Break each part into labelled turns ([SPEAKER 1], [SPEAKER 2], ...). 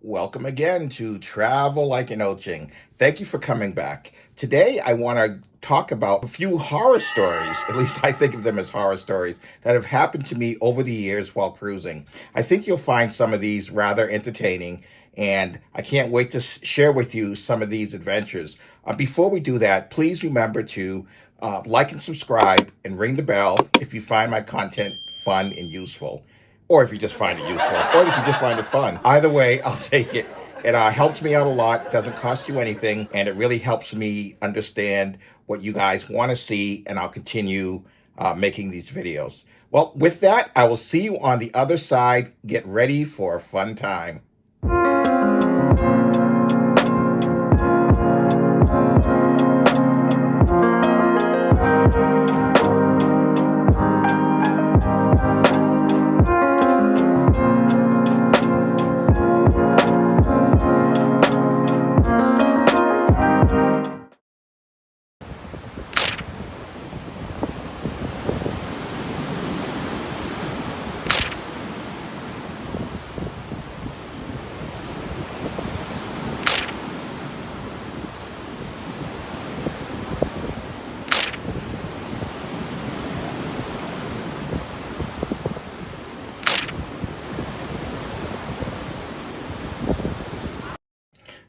[SPEAKER 1] Welcome again to Travel Like an Oching. Thank you for coming back. Today, I want to talk about a few horror stories, at least I think of them as horror stories, that have happened to me over the years while cruising. I think you'll find some of these rather entertaining, and I can't wait to share with you some of these adventures. Before we do that, please remember to like and subscribe and ring the bell if you find my content fun and useful, or if you just find it useful, or if you just find it fun. Either way, I'll take it. It helps me out a lot, doesn't cost you anything, and it really helps me understand what you guys want to see, and I'll continue making these videos. Well, with that, I will see you on the other side. Get ready for a fun time.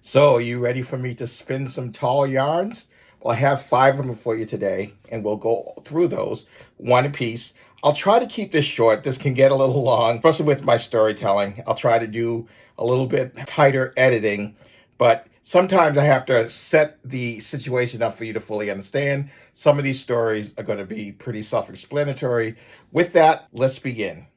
[SPEAKER 1] So, are you ready for me to spin some tall yarns? Well, I have five of them for you today, and we'll go through those one apiece. I'll try to keep this short. This can get a little long, especially with my storytelling. I'll try to do a little bit tighter editing, but sometimes I have to set the situation up for you to fully understand. Some of these stories are going to be pretty self explanatory. With that, let's begin.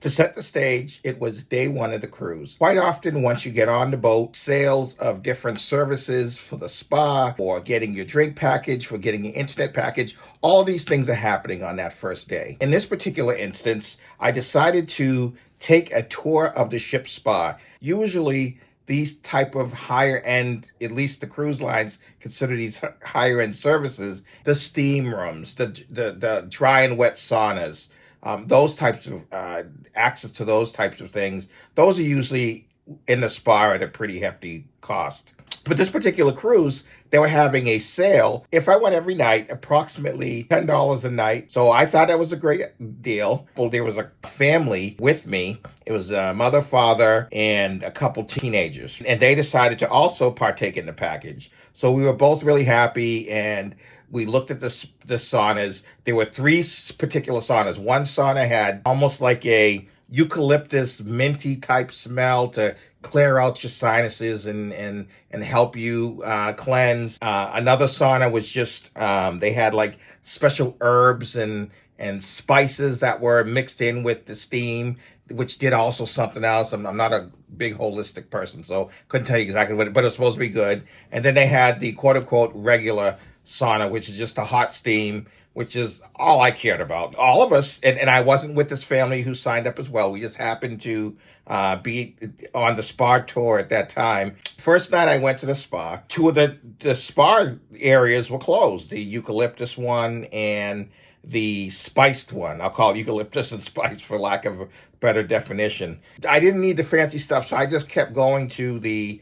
[SPEAKER 1] To set the stage, it was day one of the cruise. Quite often, once you get on the boat, sales of different services for the spa, for getting your drink package, for getting your internet package, all these things are happening on that first day. In this particular instance, I decided to take a tour of the ship spa. Usually, these type of higher end, at least the cruise lines consider these higher end services, the steam rooms, the dry and wet saunas, those types of access to those types of things, those are usually in the spa at a pretty hefty cost. But this particular cruise, they were having a sale. If I went every night, approximately $10 a night. So I thought that was a great deal. Well, there was a family with me. It was a mother, father, and a couple teenagers. And they decided to also partake in the package. So we were both really happy, and we looked at the saunas. There were three particular saunas. One sauna had almost like a eucalyptus minty type smell to clear out your sinuses and help you cleanse. Another sauna was just they had like special herbs and spices that were mixed in with the steam, which did also something else. I'm not a big holistic person, so couldn't tell you exactly what, but it was supposed to be good. And then they had the quote unquote regular sauna, which is just a hot steam, which is all I cared about. All of us, and I wasn't with this family who signed up as well. We just happened to be on the spa tour at that time. First night I went to the spa. Two of the spa areas were closed. The eucalyptus one and the spiced one. I'll call it eucalyptus and spice for lack of a better definition. I didn't need the fancy stuff, so I just kept going to the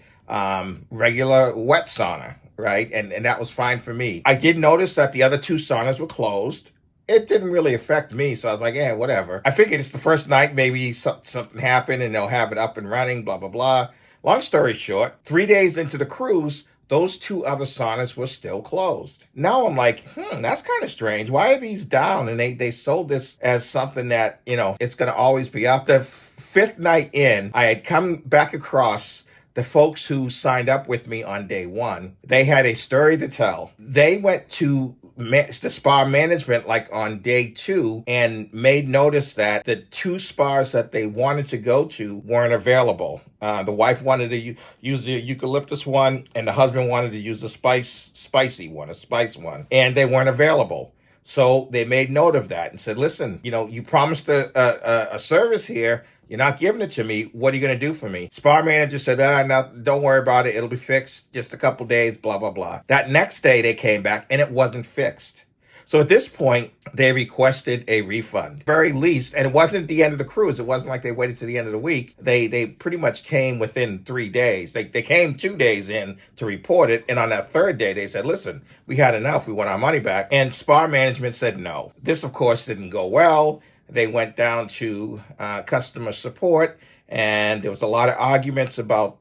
[SPEAKER 1] regular wet sauna, right? And that was fine for me. I did notice that the other two saunas were closed. It didn't really affect me, so I was like, yeah, whatever. I figured it's the first night, maybe something happened and they'll have it up and running, blah, blah, blah. Long story short, 3 days into the cruise, those two other saunas were still closed. Now I'm like, that's kind of strange. Why are these down? And they sold this as something that, it's going to always be up. The fifth night in, I had come back across the folks who signed up with me on day one. They had a story to tell. They went to the spa management like on day two and made notice that the two spas that they wanted to go to weren't available. The wife wanted to use the eucalyptus one, and the husband wanted to use the spicy one, a spice one, and they weren't available. So they made note of that and said, listen, you promised a service here. You're not giving it to me. What are you going to do for me? Spa manager said, no, don't worry about it. It'll be fixed. Just a couple days, blah, blah, blah. That next day they came back and it wasn't fixed. So at this point, they requested a refund, very least, and it wasn't the end of the cruise. It wasn't like they waited to the end of the week. They pretty much came within 3 days. They came 2 days in to report it, and on that third day, they said, "Listen, we had enough. We want our money back." And Spa Management said no. This, of course, didn't go well. They went down to customer support, and there was a lot of arguments about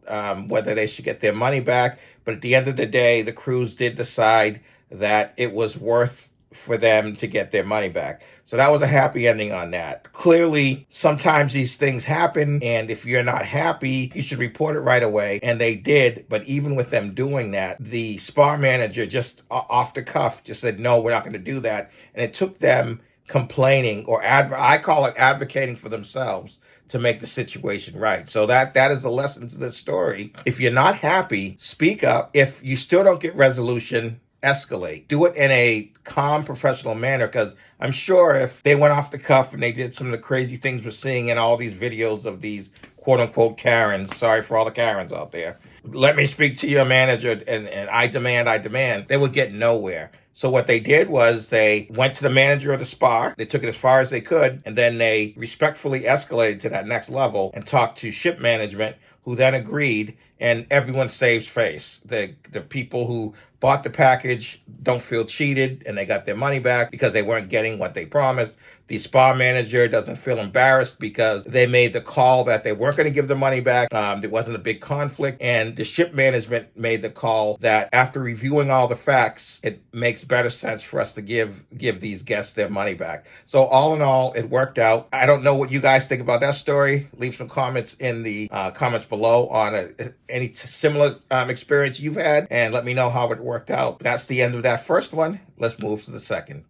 [SPEAKER 1] whether they should get their money back. But at the end of the day, the cruise did decide that it was worth for them to get their money back. So that was a happy ending on that. Clearly, sometimes these things happen, and if you're not happy, you should report it right away. And they did, but even with them doing that, the spa manager just off the cuff just said, no, we're not going to do that. And it took them complaining, or I call it advocating for themselves, to make the situation right. So that is the lesson to this story. If you're not happy, speak up. If you still don't get resolution, escalate. Do it in a calm, professional manner, because I'm sure if they went off the cuff and they did some of the crazy things we're seeing in all these videos of these quote unquote Karens, sorry for all the Karens out there, let me speak to your manager and I demand, they would get nowhere. So what they did was they went to the manager of the spa, they took it as far as they could, and then they respectfully escalated to that next level and talked to ship management, who then agreed, and everyone saves face. The people who bought the package don't feel cheated, and they got their money back because they weren't getting what they promised. The spa manager doesn't feel embarrassed because they made the call that they weren't going to give the money back. There wasn't a big conflict, and the ship management made the call that after reviewing all the facts, it makes better sense for us to give these guests their money back. So all in all, it worked out. I don't know what you guys think about that story. Leave some comments in the comments below on any similar experience you've had, and let me know how it worked out. That's the end of that first one. Let's move to the second.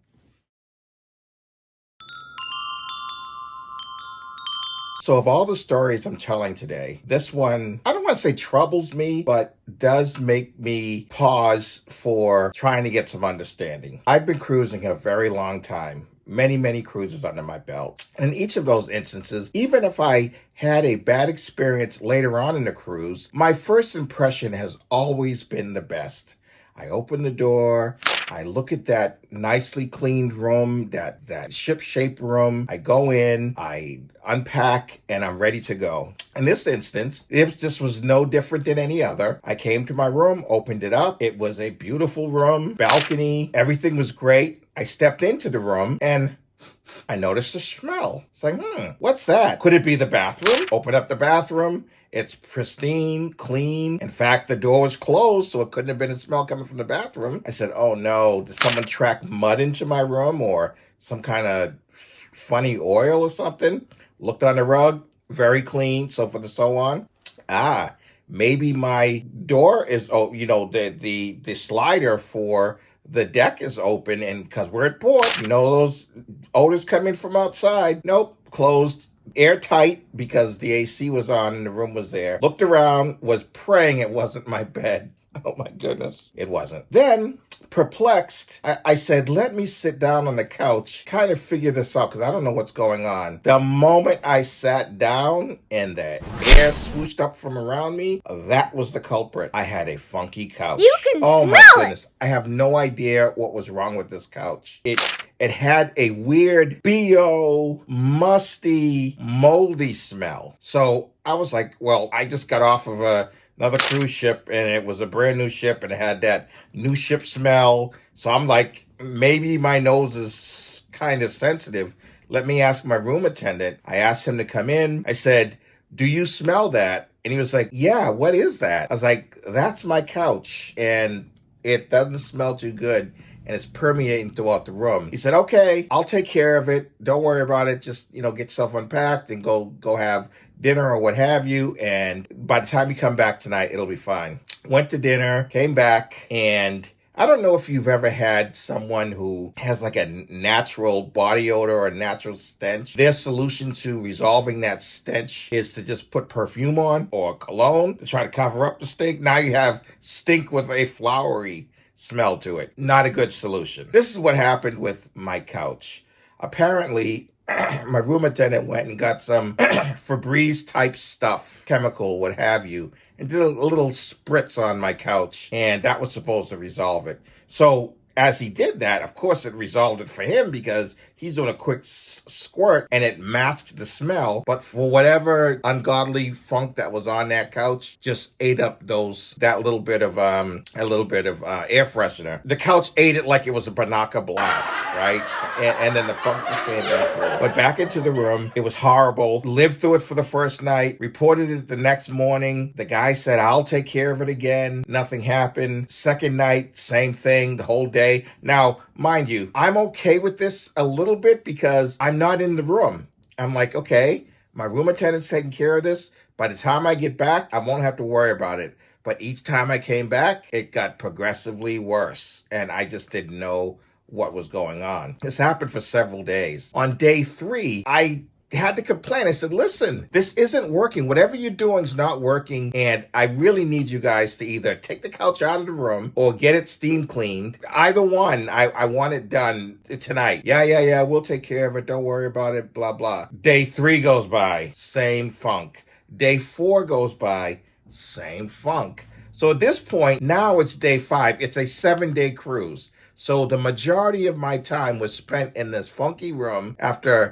[SPEAKER 1] So of all the stories I'm telling today, this one, I don't want to say troubles me, but does make me pause for trying to get some understanding. I've been cruising a very long time. Many cruises under my belt. And in each of those instances, even if I had a bad experience later on in the cruise, my first impression has always been the best. I open the door, I look at that nicely cleaned room, that ship-shaped room. I go in, I unpack, and I'm ready to go. In this instance, this was no different than any other. I came to my room, opened it up. It was a beautiful room, balcony, everything was great. I stepped into the room and I noticed a smell. It's like, what's that? Could it be the bathroom? Open up the bathroom. It's pristine, clean. In fact, the door was closed, so it couldn't have been a smell coming from the bathroom. I said, oh no, did someone track mud into my room or some kind of funny oil or something? Looked on the rug, very clean, so forth and so on. Maybe my door is, the slider for the deck is open, and because we're at port, those odors come in from outside. Nope, closed, airtight, because the AC was on and the room was there. Looked around, was praying it wasn't my bed. Oh my goodness, it wasn't. Then, perplexed, I said, let me sit down on the couch, kind of figure this out, because I don't know what's going on. The moment I sat down and the air swooshed up from around me, that was the culprit. I had a funky couch.
[SPEAKER 2] You can smell
[SPEAKER 1] my goodness. I have no idea what was wrong with this couch. It had a weird BO, musty, moldy smell. So I was like, well, I just got off of another cruise ship, and it was a brand new ship, and it had that new ship smell. So I'm like, maybe my nose is kind of sensitive. Let me ask my room attendant. I asked him to come in. I said, do you smell that? And he was like, yeah, what is that? I was like, that's my couch, and it doesn't smell too good, and it's permeating throughout the room. He said, okay, I'll take care of it. Don't worry about it. Just, get yourself unpacked and go have dinner or what have you. And by the time you come back tonight, it'll be fine. Went to dinner, came back, and I don't know if you've ever had someone who has like a natural body odor or a natural stench. Their solution to resolving that stench is to just put perfume on or cologne to try to cover up the stink. Now you have stink with a flowery smell to it. Not a good solution. This is what happened with my couch. Apparently, my room attendant went and got some Febreze type stuff, chemical, what have you, and did a little spritz on my couch, and that was supposed to resolve it. So as he did that, of course, it resolved it for him because he's doing a quick squirt and it masks the smell. But for whatever ungodly funk that was on that couch, just ate up that little bit of air freshener. The couch ate it like it was a Banaka blast, right? And then the funk just came back through. Went back into the room. It was horrible. Lived through it for the first night. Reported it the next morning. The guy said, "I'll take care of it again." Nothing happened. Second night, same thing. The whole day. Now, mind you, I'm okay with this a little bit because I'm not in the room. I'm like, okay, my room attendant's taking care of this. By the time I get back, I won't have to worry about it. But each time I came back, it got progressively worse. And I just didn't know what was going on. This happened for several days. On day 3, I had to complain. I said, listen, this isn't working. Whatever you're doing is not working. And I really need you guys to either take the couch out of the room or get it steam cleaned. Either one, I want it done tonight. Yeah, we'll take care of it. Don't worry about it, blah, blah. Day 3 goes by, same funk. Day 4 goes by, same funk. So at this point, now it's day 5. It's a 7-day cruise. So the majority of my time was spent in this funky room after,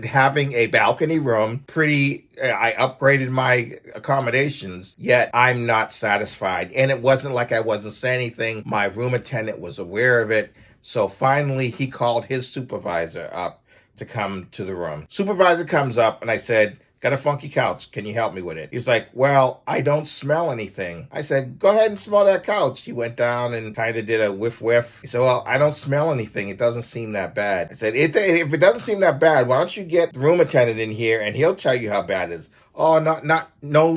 [SPEAKER 1] having a balcony room. I upgraded my accommodations, yet I'm not satisfied. And it wasn't like I wasn't saying anything. My room attendant was aware of it. So finally, he called his supervisor up to come to the room. Supervisor comes up and I said, "Got a funky couch. Can you help me with it?" He's like, "Well, I don't smell anything." I said, "Go ahead and smell that couch." He went down and kind of did a whiff. He said, "Well, I don't smell anything. It doesn't seem that bad." I said, if it doesn't seem that bad, why don't you get the room attendant in here and he'll tell you how bad it is. "Oh, no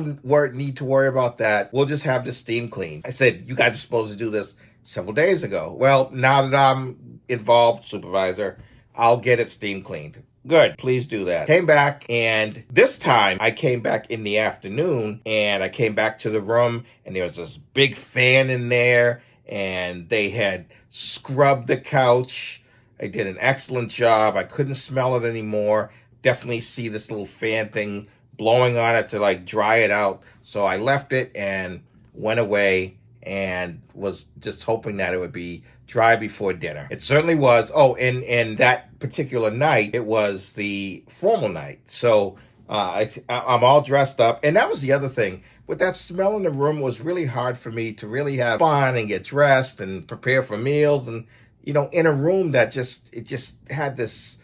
[SPEAKER 1] need to worry about that. We'll just have this steam cleaned." I said, "You guys were supposed to do this several days ago." "Well, now that I'm involved, supervisor, I'll get it steam cleaned." "Good, please do that." Came back, and this time I came back in the afternoon, and I came back to the room, and there was this big fan in there, and they had scrubbed the couch. They did an excellent job. I couldn't smell it anymore. Definitely see this little fan thing blowing on it to like dry it out. So I left it and went away and was just hoping that it would be dry before dinner. It certainly was. Oh, and that particular night, it was the formal night. So I'm all dressed up. And that was the other thing. With that smell in the room, it was really hard for me to really have fun and get dressed and prepare for meals. And, in a room that just had this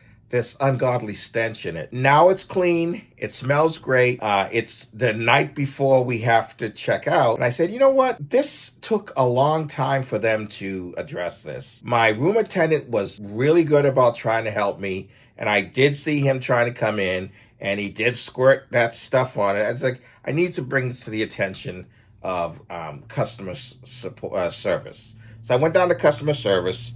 [SPEAKER 1] ungodly stench in it. Now it's clean. It smells great. It's the night before we have to check out. And I said, you know what? This took a long time for them to address this. My room attendant was really good about trying to help me. And I did see him trying to come in and he did squirt that stuff on it. I was like, I need to bring this to the attention of customer support service. So I went down to customer service,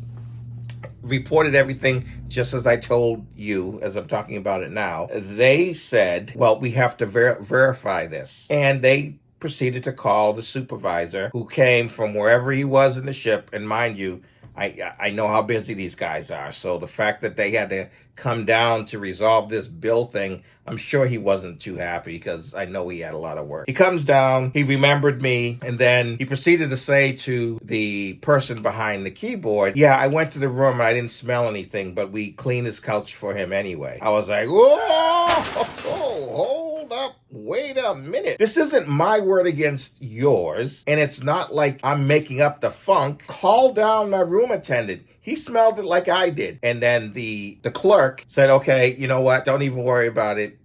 [SPEAKER 1] reported everything just as I told you, as I'm talking about it now. They said, well, we have to verify this. And they proceeded to call the supervisor who came from wherever he was in the ship. And mind you, I know how busy these guys are. So the fact that they had to come down to resolve this bill thing, I'm sure he wasn't too happy because I know he had a lot of work. He comes down, he remembered me, and then he proceeded to say to the person behind the keyboard, "Yeah, I went to the room, I didn't smell anything, but we cleaned his couch for him anyway." I was like, whoa, hold up. Wait a minute. This isn't my word against yours, and it's not like I'm making up the funk. Call down my room attendant. He smelled it like I did. And then the clerk said, "Okay, you know what? Don't even worry about it.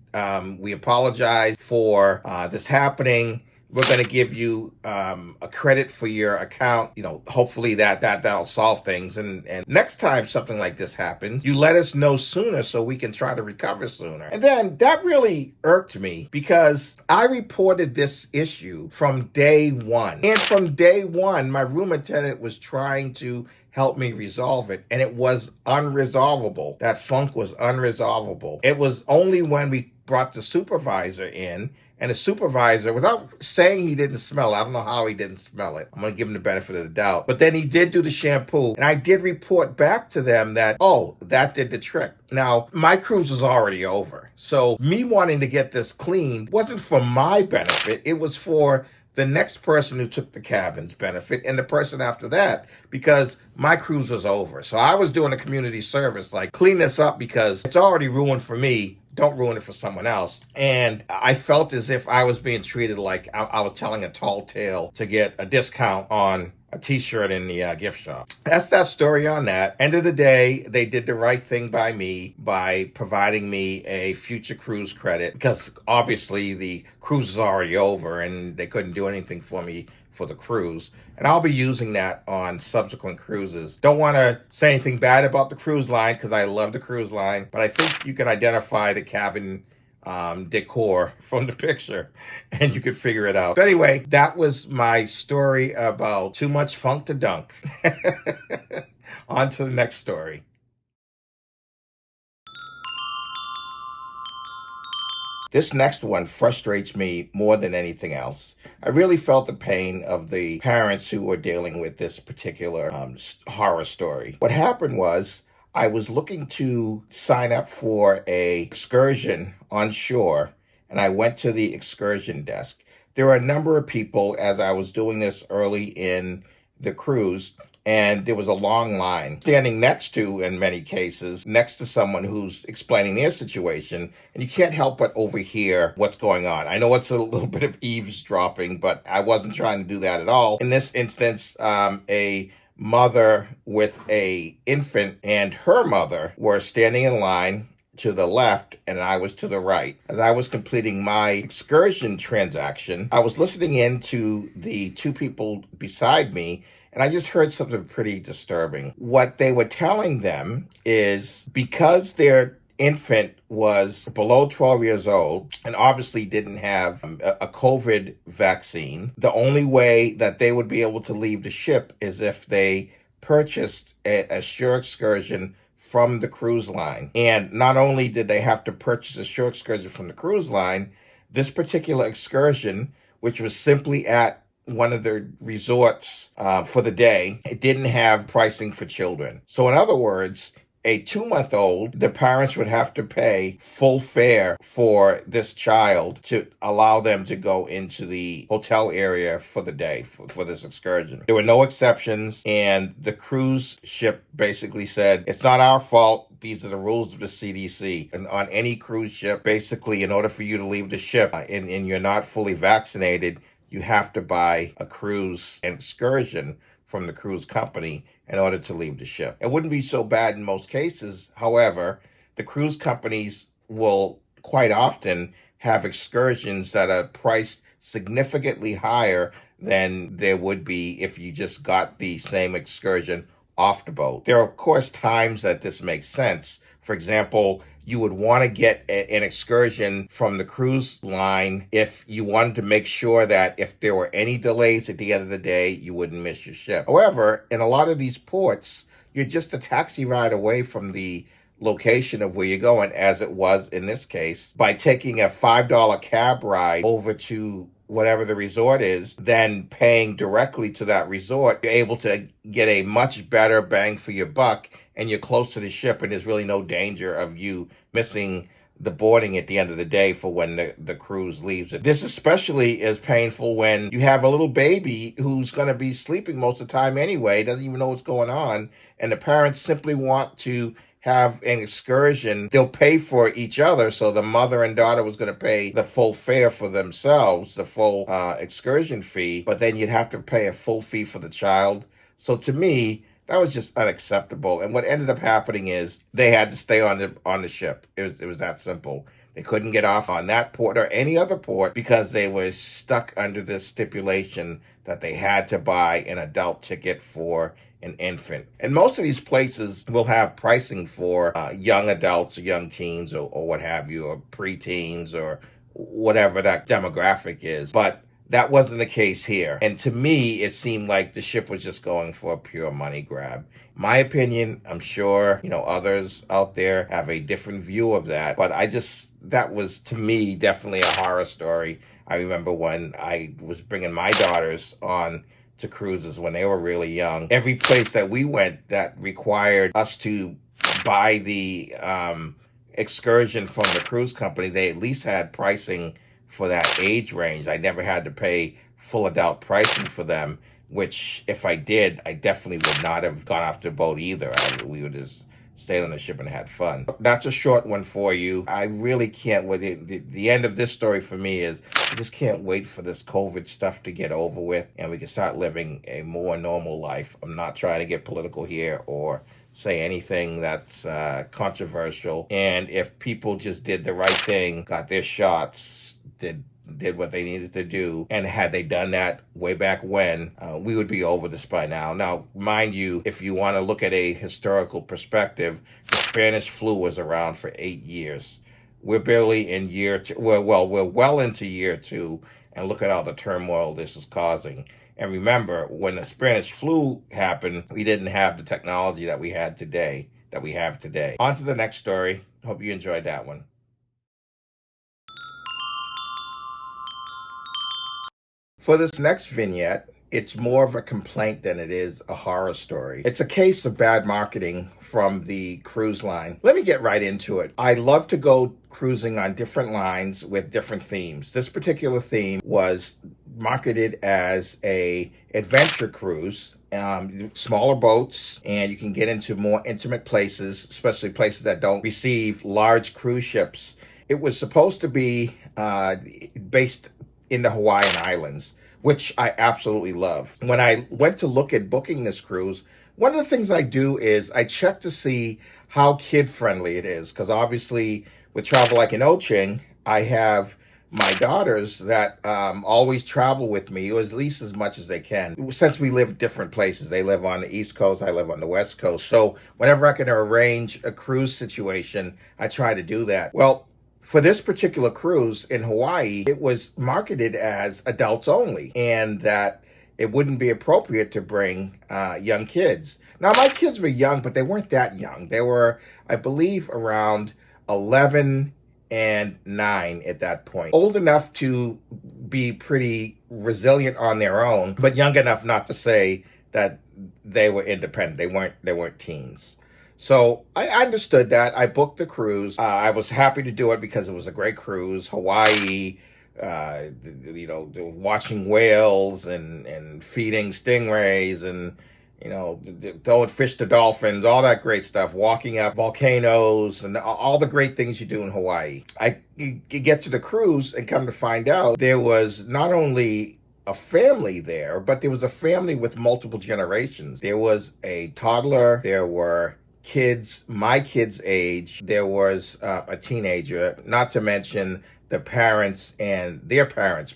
[SPEAKER 1] We apologize for this happening. We're going to give you a credit for your account. Hopefully that'll solve things. And next time something like this happens, you let us know sooner so we can try to recover sooner." And then that really irked me because I reported this issue from day 1. And from day 1, my room attendant was trying to help me resolve it, and it was unresolvable. That funk was unresolvable. It was only when we brought the supervisor in, and the supervisor, without saying he didn't smell it, I don't know how he didn't smell it. I'm going to give him the benefit of the doubt. But then he did do the shampoo, and I did report back to them that, that did the trick. Now, my cruise was already over. So me wanting to get this cleaned wasn't for my benefit. It was for the next person who took the cabins benefit, and the person after that, because my cruise was over. So I was doing a community service, like clean this up because it's already ruined for me. Don't ruin it for someone else. And I felt as if I was being treated like I was telling a tall tale to get a discount on a t-shirt in the gift shop. That's that story on that. End of the day, they did the right thing by me by providing me a future cruise credit, because obviously the cruise is already over and they couldn't do anything for me for the cruise. And I'll be using that on subsequent cruises. Don't want to say anything bad about the cruise line because I love the cruise line, but I think you can identify the cabin decor from the picture and you could figure it out. But anyway, that was my story about too much funk to dunk. On to the next story. This next one frustrates me more than anything else. I really felt the pain of the parents who were dealing with this particular horror story. What happened was I was looking to sign up for a excursion on shore, and I went to the excursion desk. There were a number of people as I was doing this early in the cruise, and there was a long line standing next to, in many cases, next to someone who's explaining their situation, and you can't help but overhear what's going on. I know it's a little bit of eavesdropping, but I wasn't trying to do that at all. In this instance, a mother with a infant and her mother were standing in line to the left, and I was to the right. As I was completing my excursion transaction, I was listening in to the two people beside me, and I just heard something pretty disturbing. What they were telling them is because their infant was below 12 years old and obviously didn't have a COVID vaccine, the only way that they would be able to leave the ship is if they purchased a shore excursion from the cruise line. And not only did they have to purchase a shore excursion from the cruise line, this particular excursion, which was simply at one of the resorts for the day, it didn't have pricing for children. So in other words, a 2-month-old, the parents would have to pay full fare for this child to allow them to go into the hotel area for the day for this excursion. There were no exceptions, and the cruise ship basically said, it's not our fault. These are the rules of the CDC. And on any cruise ship, basically, in order for you to leave the ship and you're not fully vaccinated, you have to buy a cruise excursion from the cruise company in order to leave the ship. It wouldn't be so bad in most cases. However, the cruise companies will quite often have excursions that are priced significantly higher than there would be if you just got the same excursion off the boat. There are, of course, times that this makes sense. For example, you would want to get an excursion from the cruise line if you wanted to make sure that if there were any delays at the end of the day, you wouldn't miss your ship. However, in a lot of these ports, you're just a taxi ride away from the location of where you're going, as it was in this case, by taking a $5 cab ride over to whatever the resort is, then paying directly to that resort, you're able to get a much better bang for your buck, and you're close to the ship, and there's really no danger of you missing the boarding at the end of the day for when the cruise leaves. This especially is painful when you have a little baby who's going to be sleeping most of the time anyway, doesn't even know what's going on, and the parents simply want to have an excursion. They'll pay for each other, so the mother and daughter was going to pay the full fare for themselves, the full excursion fee, but then you'd have to pay a full fee for the child. So to me, that was just unacceptable. And what ended up happening is they had to stay on the ship. It was that simple. They couldn't get off on that port or any other port because they were stuck under this stipulation that they had to buy an adult ticket for an infant. And most of these places will have pricing for young adults or young teens or what have you, or preteens or whatever that demographic is. But that wasn't the case here. And to me, it seemed like the ship was just going for a pure money grab. My opinion, I'm sure, others out there have a different view of that. But that was, to me, definitely a horror story. I remember when I was bringing my daughters on to cruises when they were really young. Every place that we went that required us to buy the excursion from the cruise company, they at least had pricing for that age range. I never had to pay full adult pricing for them, which if I did, I definitely would not have gone off the boat either. We would just stayed on the ship and had fun. That's a short one for you. I really can't wait. The end of this story for me is I just can't wait for this COVID stuff to get over with and we can start living a more normal life. I'm not trying to get political here or say anything that's controversial. And if people just did the right thing, got their shots, did what they needed to do, and had they done that way back when, we would be over this by now. Now, mind you, if you want to look at a historical perspective, the Spanish flu was around for 8 years. We're barely in year two. We're well into year 2, and look at all the turmoil this is causing. And remember, when the Spanish flu happened, we didn't have the technology that we have today. On to the next story. Hope you enjoyed that one. For this next vignette, it's more of a complaint than it is a horror story. It's a case of bad marketing from the cruise line. Let me get right into it. I love to go cruising on different lines with different themes. This particular theme was marketed as a adventure cruise, smaller boats, and you can get into more intimate places, especially places that don't receive large cruise ships. It was supposed to be based in the Hawaiian Islands, which I absolutely love. When I went to look at booking this cruise, one of the things I do is I check to see how kid-friendly it is, because obviously with Travel Like an Oching, I have my daughters that always travel with me, or at least as much as they can. Since we live different places, they live on the East Coast, I live on the West Coast. So whenever I can arrange a cruise situation, I try to do that. Well, for this particular cruise in Hawaii, it was marketed as adults only, and that it wouldn't be appropriate to bring young kids. Now, my kids were young, but they weren't that young. They were, I believe, around 11 and 9 at that point. Old enough to be pretty resilient on their own, but young enough not to say that they were independent. They weren't teens. So I understood that. I booked the cruise. I was happy to do it because it was a great cruise. Hawaii, watching whales and feeding stingrays and, throwing fish to dolphins, all that great stuff, walking up volcanoes and all the great things you do in Hawaii. I get to the cruise and come to find out there was not only a family there, but there was a family with multiple generations. There was a toddler, there were kids, my kids' age, there was a teenager, not to mention the parents and their parents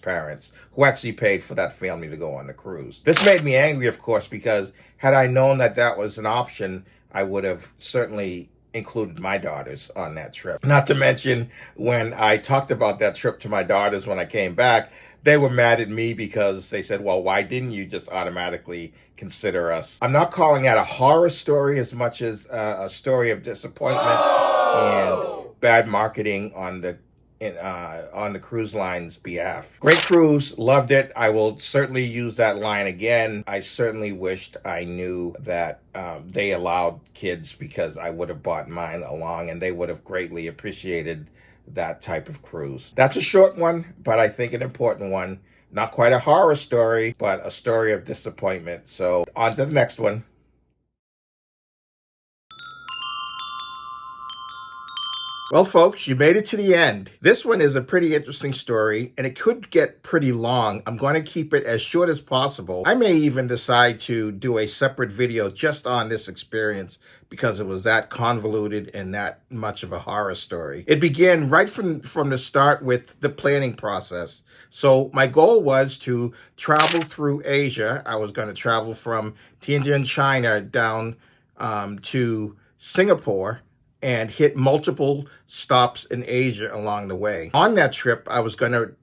[SPEAKER 1] who actually paid for that family to go on the cruise. This made me angry, of course, because had I known that that was an option, I would have certainly included my daughters on that trip. Not to mention, when I talked about that trip to my daughters when I came back, they were mad at me because they said, well, why didn't you just automatically consider us? I'm not calling that a horror story as much as a story of disappointment and bad marketing on the cruise line's behalf. Great cruise, loved it. I will certainly use that line again. I certainly wished I knew that they allowed kids, because I would have brought mine along and they would have greatly appreciated that type of cruise. That's a short one, but I think an important one. Not quite a horror story, but a story of disappointment. So on to the next one. Well, folks, you made it to the end. This one is a pretty interesting story, and it could get pretty long. I'm going to keep it as short as possible. I may even decide to do a separate video just on this experience because it was that convoluted and that much of a horror story. It began right from the start with the planning process. So my goal was to travel through Asia. I was going to travel from Tianjin, China, down to Singapore, and hit multiple stops in Asia along the way. On that trip, I was going to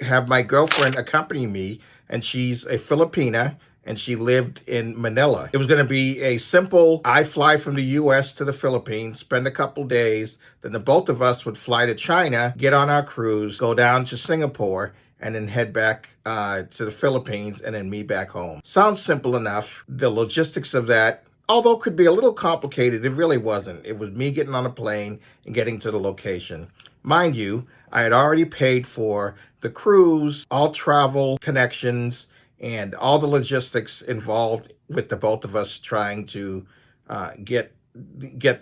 [SPEAKER 1] have my girlfriend accompany me, and she's a Filipina, and she lived in Manila. It was going to be a simple, I fly from the U.S. to the Philippines, spend a couple days, then the both of us would fly to China, get on our cruise, go down to Singapore, and then head back to the Philippines, and then me back home. Sounds simple enough. The logistics of that although it could be a little complicated, it really wasn't. It was me getting on a plane and getting to the location. Mind you, I had already paid for the cruise, all travel connections, and all the logistics involved with the both of us trying to get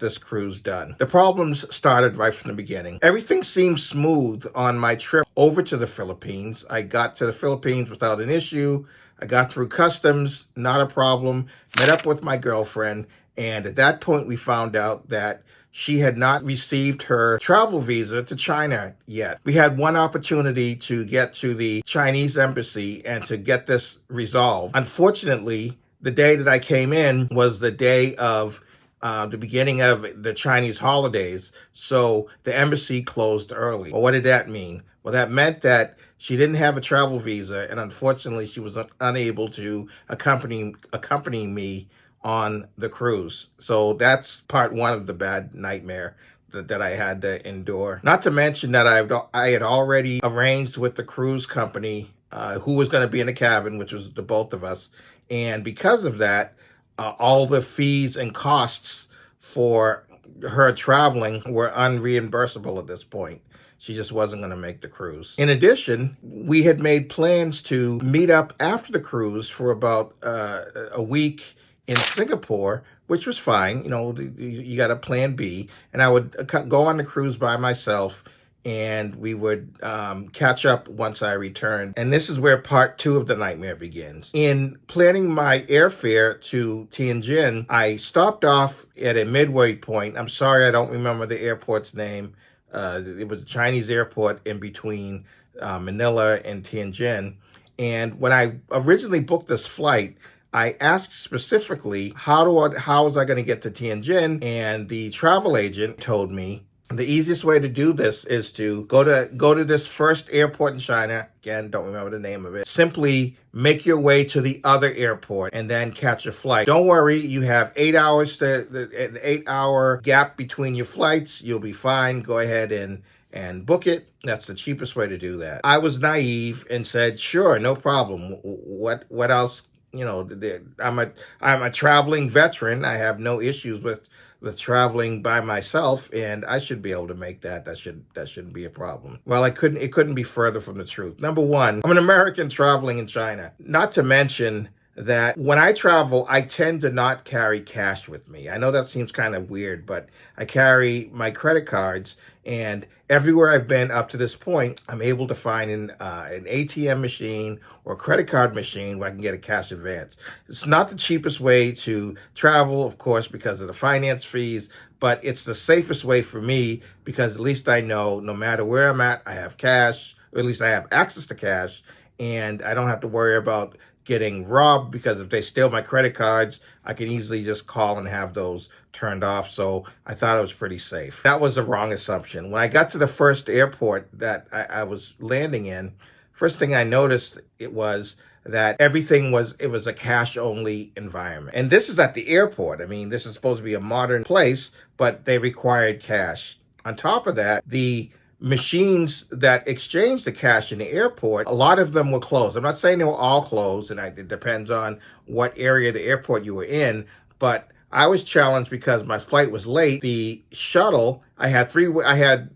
[SPEAKER 1] this cruise done. The problems started right from the beginning. Everything seemed smooth on my trip over to the Philippines. I got to the Philippines without an issue. I got through customs, not a problem. Met up with my girlfriend, and at that point we found out that she had not received her travel visa to China yet. We had one opportunity to get to the Chinese embassy and to get this resolved. Unfortunately, the day that I came in was the day of the beginning of the Chinese holidays, so the embassy closed early. Well, what did that mean? Well, that meant that she didn't have a travel visa, and unfortunately, she was unable to accompany me on the cruise. So that's part one of the bad nightmare that I had to endure. Not to mention that I had already arranged with the cruise company who was going to be in the cabin, which was the both of us, and because of that, all the fees and costs for her traveling were unreimbursable at this point. She just wasn't going to make the cruise. In addition, we had made plans to meet up after the cruise for about a week in Singapore, which was fine. You know, you got a plan B. And I would go on the cruise by myself, and we would catch up once I returned. And this is where part two of the nightmare begins. In planning my airfare to Tianjin, I stopped off at a midway point. I'm sorry, I don't remember the airport's name. It was a Chinese airport in between Manila and Tianjin. And when I originally booked this flight, I asked specifically, how was I going to get to Tianjin? And the travel agent told me the easiest way to do this is to go to this first airport in China. Again, don't remember the name of it. Simply make your way to the other airport and then catch a flight. Don't worry, you have 8 hours an 8-hour gap between your flights. You'll be fine. Go ahead and book it. That's the cheapest way to do that. I was naive and said, sure, no problem. What else? You know, I'm a traveling veteran. I have no issues with traveling by myself, and I should be able to make that. That shouldn't be a problem. Well, it couldn't be further from the truth. Number one, I'm an American traveling in China. Not to mention that when I travel, I tend to not carry cash with me. I know that seems kind of weird, but I carry my credit cards, and everywhere I've been up to this point, I'm able to find an ATM machine or a credit card machine where I can get a cash advance. It's not the cheapest way to travel, of course, because of the finance fees, but it's the safest way for me because at least I know no matter where I'm at, I have cash, or at least I have access to cash, and I don't have to worry about getting robbed, because if they steal my credit cards, I can easily just call and have those turned off. So I thought it was pretty safe. That was a wrong assumption. When I got to the first airport that I was landing in, first thing I noticed it was that everything was a cash only environment. And this is at the airport. I mean, this is supposed to be a modern place, but they required cash. On top of that, the machines that exchange the cash in the airport, a lot of them were closed. I'm not saying they were all closed, and it depends on what area of the airport you were in, but I was challenged because my flight was late. The shuttle, I had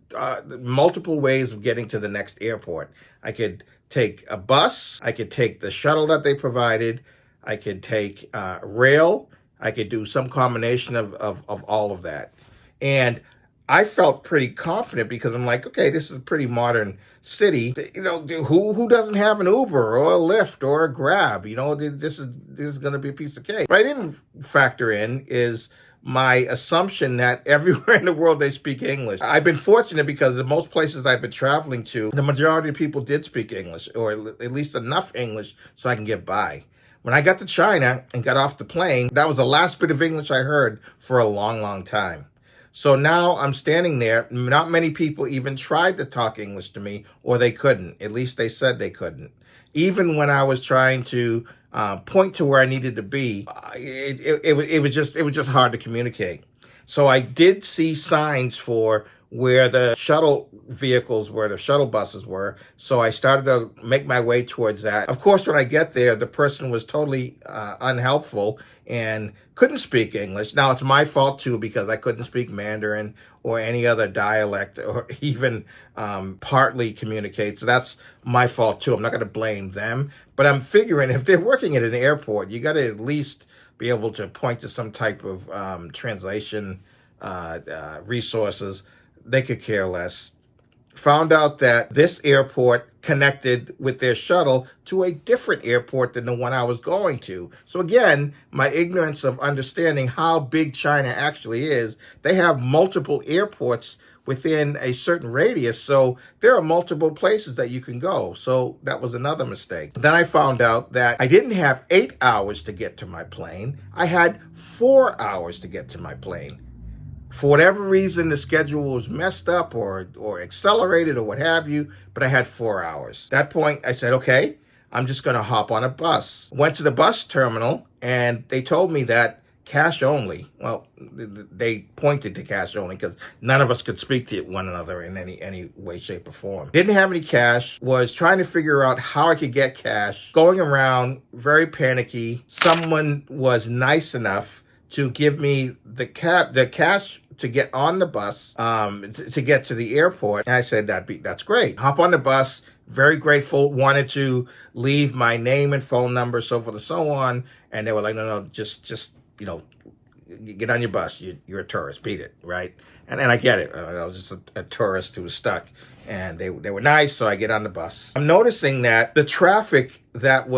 [SPEAKER 1] multiple ways of getting to the next airport. I could take a bus, I could take the shuttle that they provided, I could take rail, I could do some combination of all of that. And I felt pretty confident because I'm like, okay, this is a pretty modern city. You know, who doesn't have an Uber or a Lyft or a Grab? You know, this is going to be a piece of cake. What I didn't factor in is my assumption that everywhere in the world they speak English. I've been fortunate because in most places I've been traveling to, the majority of people did speak English, or at least enough English so I can get by. When I got to China and got off the plane, that was the last bit of English I heard for a long, long time. So now I'm standing there. Not many people even tried to talk English to me, or they couldn't. At least they said they couldn't. Even when I was trying to point to where I needed to be, it was just hard to communicate. So I did see signs for where the shuttle vehicles were, the shuttle buses were. So I started to make my way towards that. Of course, when I get there, the person was totally unhelpful and couldn't speak English. Now, it's my fault too, because I couldn't speak Mandarin or any other dialect or even partly communicate. So that's my fault too. I'm not going to blame them. But I'm figuring if they're working at an airport, you got to at least be able to point to some type of translation resources. They could care less. Found out that this airport connected with their shuttle to a different airport than the one I was going to. So again, my ignorance of understanding how big China actually is, they have multiple airports within a certain radius. So there are multiple places that you can go. So that was another mistake. Then I found out that I didn't have 8 hours to get to my plane. I had 4 hours to get to my plane. For whatever reason, the schedule was messed up or accelerated or what have you, but I had 4 hours. At that point, I said, okay, I'm just going to hop on a bus. Went to the bus terminal, and they told me that cash only. Well, they pointed to cash only because none of us could speak to one another in any way, shape, or form. Didn't have any cash, was trying to figure out how I could get cash, going around, very panicky. Someone was nice enough to give me the cash to get on the bus, to get to the airport. And I said, that's great. Hop on the bus, very grateful, wanted to leave my name and phone number, so forth and so on. And they were like, no, just get on your bus. You're a tourist, beat it, right? And I get it. I was just a tourist who was stuck. And they were nice, so I get on the bus. I'm noticing that the traffic that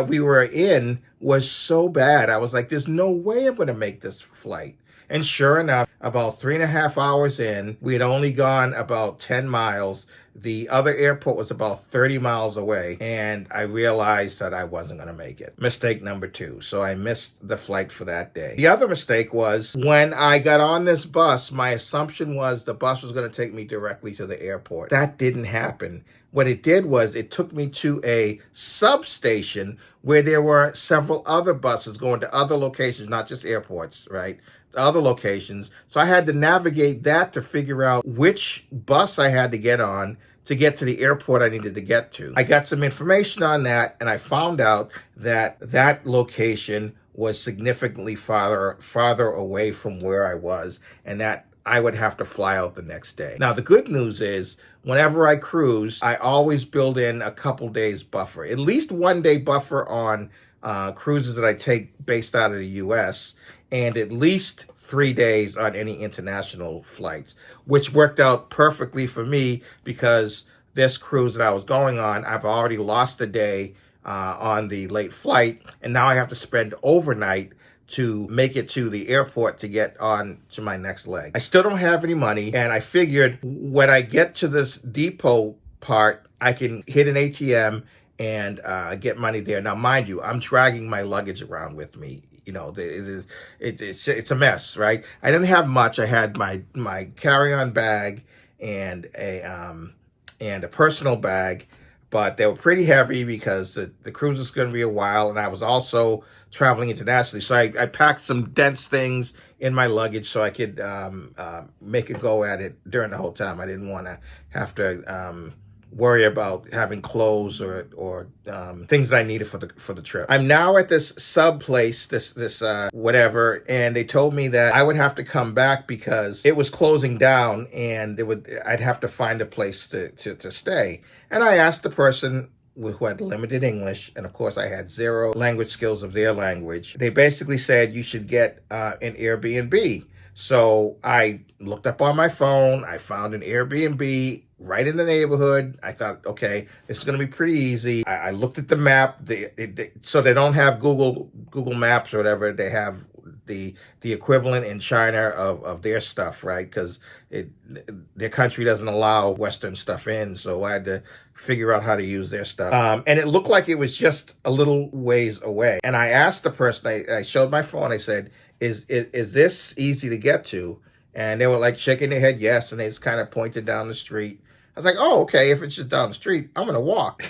[SPEAKER 1] we were in was so bad. I was like, there's no way I'm going to make this flight. And sure enough, about 3.5 hours in, we had only gone about 10 miles. The other airport was about 30 miles away, and I realized that I wasn't going to make it. Mistake number 2. So I missed the flight for that day. The other mistake was when I got on this bus, my assumption was the bus was going to take me directly to the airport. That didn't happen. What it did was it took me to a substation where there were several other buses going to other locations, not just airports, right? Other locations. So I had to navigate that to figure out which bus I had to get on to get to the airport I needed to get to. I got some information on that, and I found out that that location was significantly farther away from where I was, and that I would have to fly out the next day. Now, the good news is whenever I cruise, I always build in a couple days buffer, at least 1 day buffer on cruises that I take based out of the US, and at least 3 days on any international flights, which worked out perfectly for me because this cruise that I was going on, I've already lost a day on the late flight, and now I have to spend overnight to make it to the airport to get on to my next leg. I still don't have any money, and I figured when I get to this depot part, I can hit an ATM and get money there. Now, mind you, I'm dragging my luggage around with me. You know, it's a mess, right? I didn't have much. I had my carry-on bag and a personal bag, but they were pretty heavy because the cruise is going to be a while, and I was also traveling internationally. So I packed some dense things in my luggage so I could make a go at it during the whole time. I didn't want to have to worry about having clothes or things that I needed for the trip. I'm now at this sub place, this whatever, and they told me that I would have to come back because it was closing down, and I'd have to find a place to stay. And I asked the person who had limited English, and of course I had zero language skills of their language. They basically said you should get an Airbnb. So I looked up on my phone. I found an Airbnb right in the neighborhood. I thought, okay, this is going to be pretty easy. I looked at the map. So they don't have Google Maps or whatever. They have the equivalent in China of their stuff, right? Because their country doesn't allow Western stuff in. So I had to figure out how to use their stuff. And it looked like it was just a little ways away. And I asked the person, I showed my phone. I said, is this easy to get to? And they were like shaking their head yes, and they just kind of pointed down the street. I was like, oh, okay, if it's just down the street, I'm going to walk.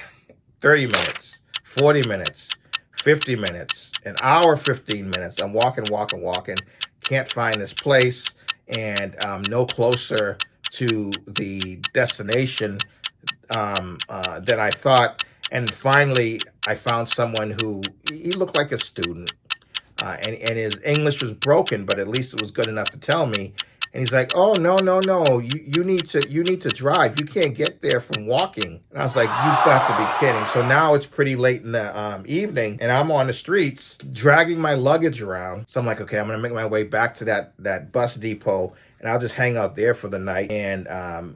[SPEAKER 1] 30 minutes, 40 minutes, 50 minutes, an hour, 15 minutes. I'm walking. Can't find this place, and I'm no closer to the destination than I thought. And finally, I found someone who he looked like a student, and his English was broken, but at least it was good enough to tell me. And he's like, "Oh, no, no, no! You need to drive. You can't get there from walking." And I was like, "You've got to be kidding!" So now it's pretty late in the evening, and I'm on the streets dragging my luggage around. So I'm like, "Okay, I'm gonna make my way back to that bus depot, and I'll just hang out there for the night and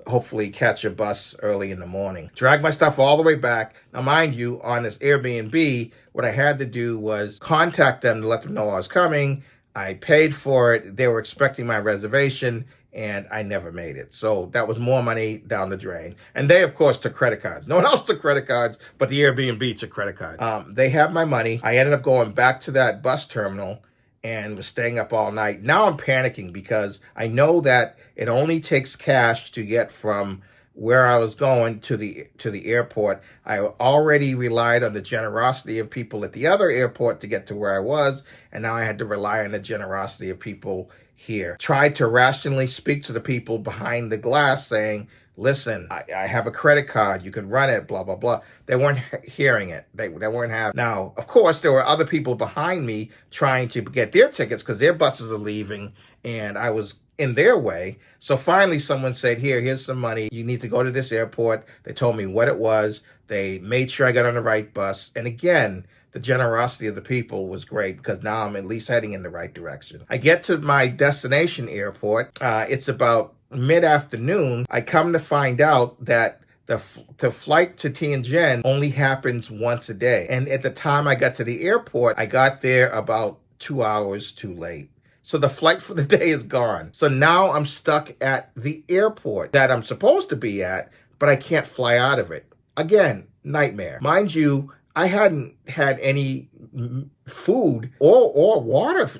[SPEAKER 1] hopefully catch a bus early in the morning." Drag my stuff all the way back. Now, mind you, on this Airbnb, what I had to do was contact them to let them know I was coming. I paid for it. They were expecting my reservation, and I never made it. So that was more money down the drain. And they, of course, took credit cards. No one else took credit cards, but the Airbnb took credit cards. They have my money. I ended up going back to that bus terminal and was staying up all night. Now I'm panicking because I know that it only takes cash to get from where I was going to the airport. I already relied on the generosity of people at the other airport to get to where I was, and now I had to rely on the generosity of people here. Tried to rationally speak to the people behind the glass saying, "Listen, I have a credit card. You can run it, blah, blah, blah." They weren't hearing it. They weren't having. Now, of course, there were other people behind me trying to get their tickets because their buses are leaving, and I was in their way. So finally someone said, here's some money. You need to go to this airport. They told me what it was. They made sure I got on the right bus. And again, the generosity of the people was great because now I'm at least heading in the right direction. I get to my destination airport. It's about mid-afternoon. I come to find out that the flight to Tianjin only happens once a day. And at the time I got to the airport, I got there about 2 hours too late. So the flight for the day is gone. So now I'm stuck at the airport that I'm supposed to be at, but I can't fly out of it. Again, nightmare. Mind you, I hadn't had any food or water.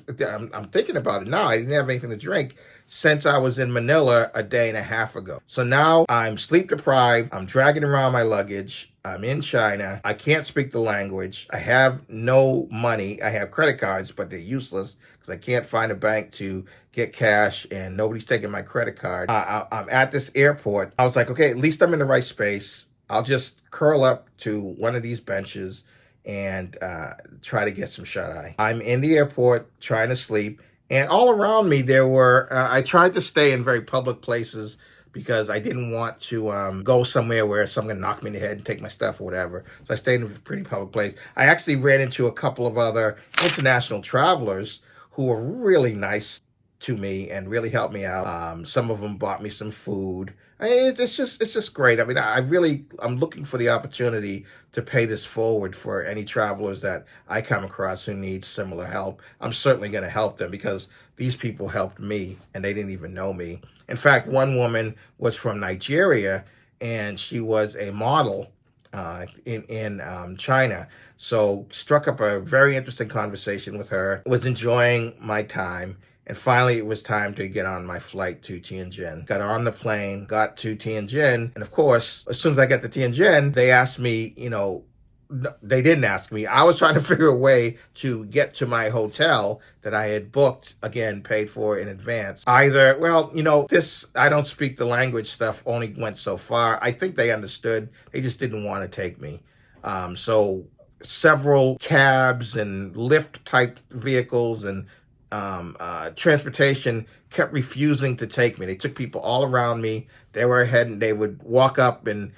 [SPEAKER 1] I'm thinking about it now. I didn't have anything to drink since I was in Manila a day and a half ago. So now I'm sleep deprived. I'm dragging around my luggage. I'm in China. I can't speak the language. I have no money. I have credit cards, but they're useless because I can't find a bank to get cash and nobody's taking my credit card. I'm at this airport. I was like, okay, at least I'm in the right space. I'll just curl up to one of these benches and try to get some shut-eye. I'm in the airport trying to sleep. And all around me, there were, I tried to stay in very public places because I didn't want to go somewhere where someone knocked me in the head and take my stuff or whatever. So I stayed in a pretty public place. I actually ran into a couple of other international travelers who were really nice to me and really helped me out. Some of them bought me some food. It's just great. I mean, I'm looking for the opportunity to pay this forward for any travelers that I come across who need similar help. I'm certainly going to help them because these people helped me and they didn't even know me. In fact, one woman was from Nigeria and she was a model in China. So struck up a very interesting conversation with her. Was enjoying my time. And finally, it was time to get on my flight to Tianjin. Got on the plane, got to Tianjin. And of course, as soon as I got to Tianjin, they asked me, they didn't ask me. I was trying to figure a way to get to my hotel that I had booked, again, paid for in advance. Either, this, I don't speak the language stuff only went so far. I think they understood. They just didn't want to take me. So several cabs and Lyft type vehicles and transportation kept refusing to take me. They took people all around me. They were ahead and they would walk up and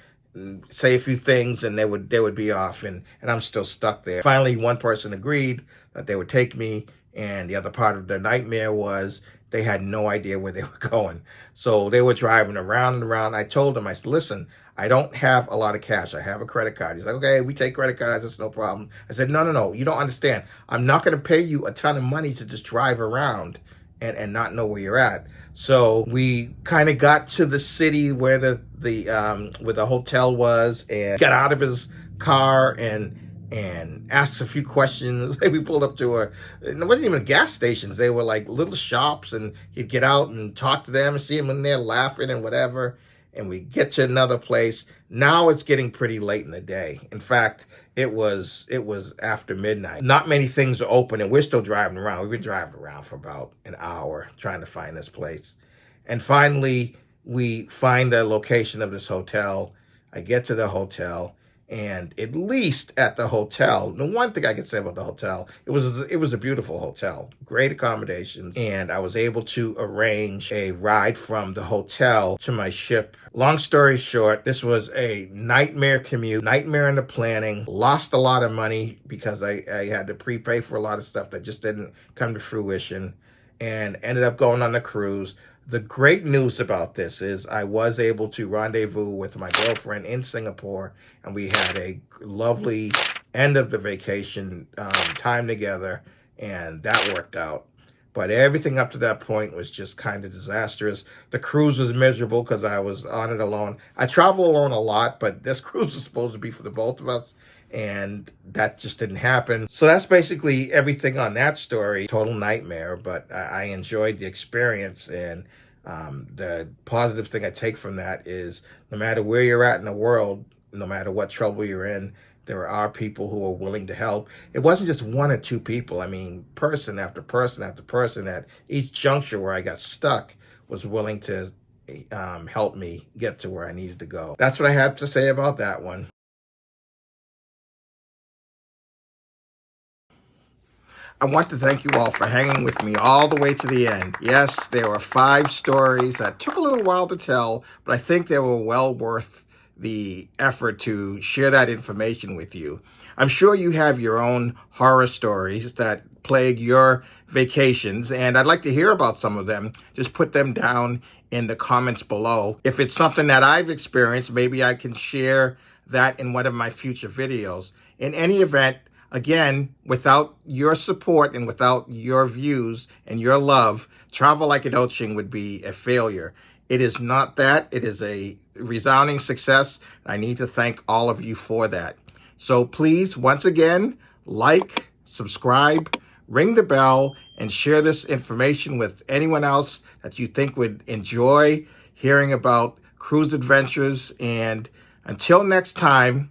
[SPEAKER 1] say a few things and they would be off and I'm still stuck there. Finally, one person agreed that they would take me, and the other part of the nightmare was they had no idea where they were going. So they were driving around and around. I told them, I said, listen, I don't have a lot of cash. I have a credit card. He's like, okay, we take credit cards. It's no problem. I said, no, you don't understand. I'm not going to pay you a ton of money to just drive around and not know where you're at. So we kind of got to the city where the hotel was and got out of his car and asked a few questions. We pulled up to it wasn't even gas stations. They were like little shops, and he'd get out and talk to them and see them in there laughing and whatever. And we get to another place. Now it's getting pretty late in the day. In fact, it was after midnight. Not many things are open, and we're still driving around. We've been driving around for about an hour trying to find this place. And finally, We find the location of this hotel. I get to the hotel, and at least at the hotel, the one thing I can say about the hotel, it was a beautiful hotel, great accommodations, and I was able to arrange a ride from the hotel to my ship. Long story short, this was a nightmare commute, nightmare in the planning. Lost a lot of money because I had to prepay for a lot of stuff that just didn't come to fruition, and ended up going on the cruise. The great news about this is I was able to rendezvous with my girlfriend in Singapore, and we had a lovely end of the vacation time together, and that worked out. But everything up to that point was just kind of disastrous. The cruise was miserable because I was on it alone. I travel alone a lot, but this cruise was supposed to be for the both of us, and that just didn't happen. So that's basically everything on that story. Total nightmare, but I enjoyed the experience, and the positive thing I take from that is no matter where you're at in the world, no matter what trouble you're in, there are people who are willing to help. It wasn't just one or two people. I mean, person after person after person at each juncture where I got stuck was willing to help me get to where I needed to go. That's what I have to say about that one. I want to thank you all for hanging with me all the way to the end. Yes, there were 5 stories that took a little while to tell, but I think they were well worth the effort to share that information with you. I'm sure you have your own horror stories that plague your vacations, and I'd like to hear about some of them. Just put them down in the comments below. If it's something that I've experienced, maybe I can share that in one of my future videos. In any event, again, without your support and without your views and your love, Travel Like Adulting would be a failure. It is not that. It is a resounding success. I need to thank all of you for that. So please, once again, like, subscribe, ring the bell, and share this information with anyone else that you think would enjoy hearing about cruise adventures. And until next time,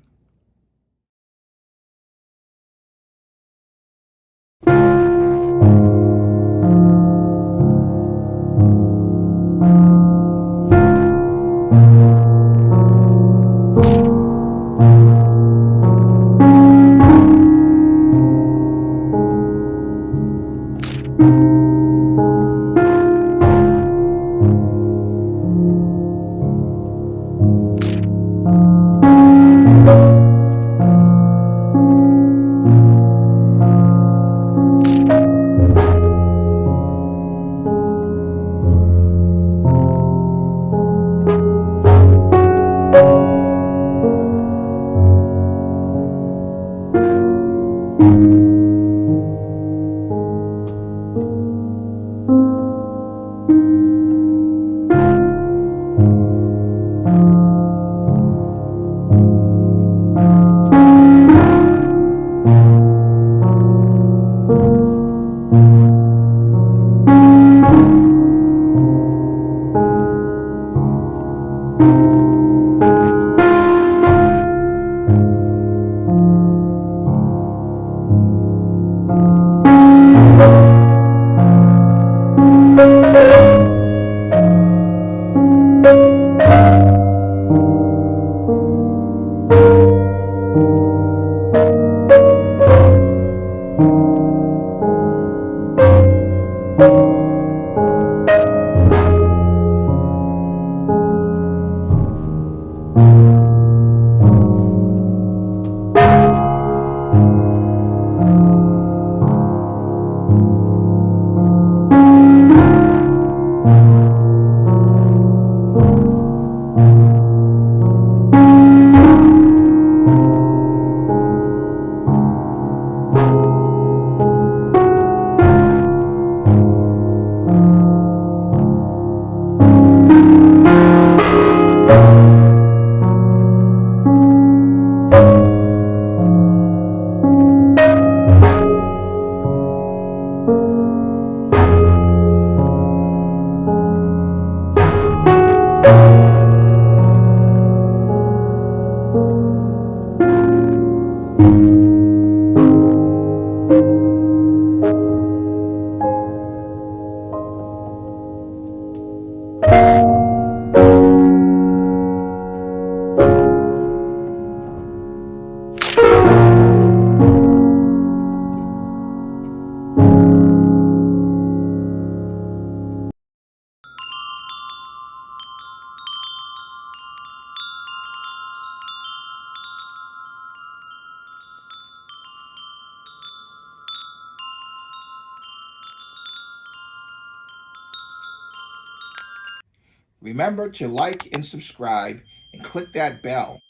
[SPEAKER 1] Remember to like and subscribe and click that bell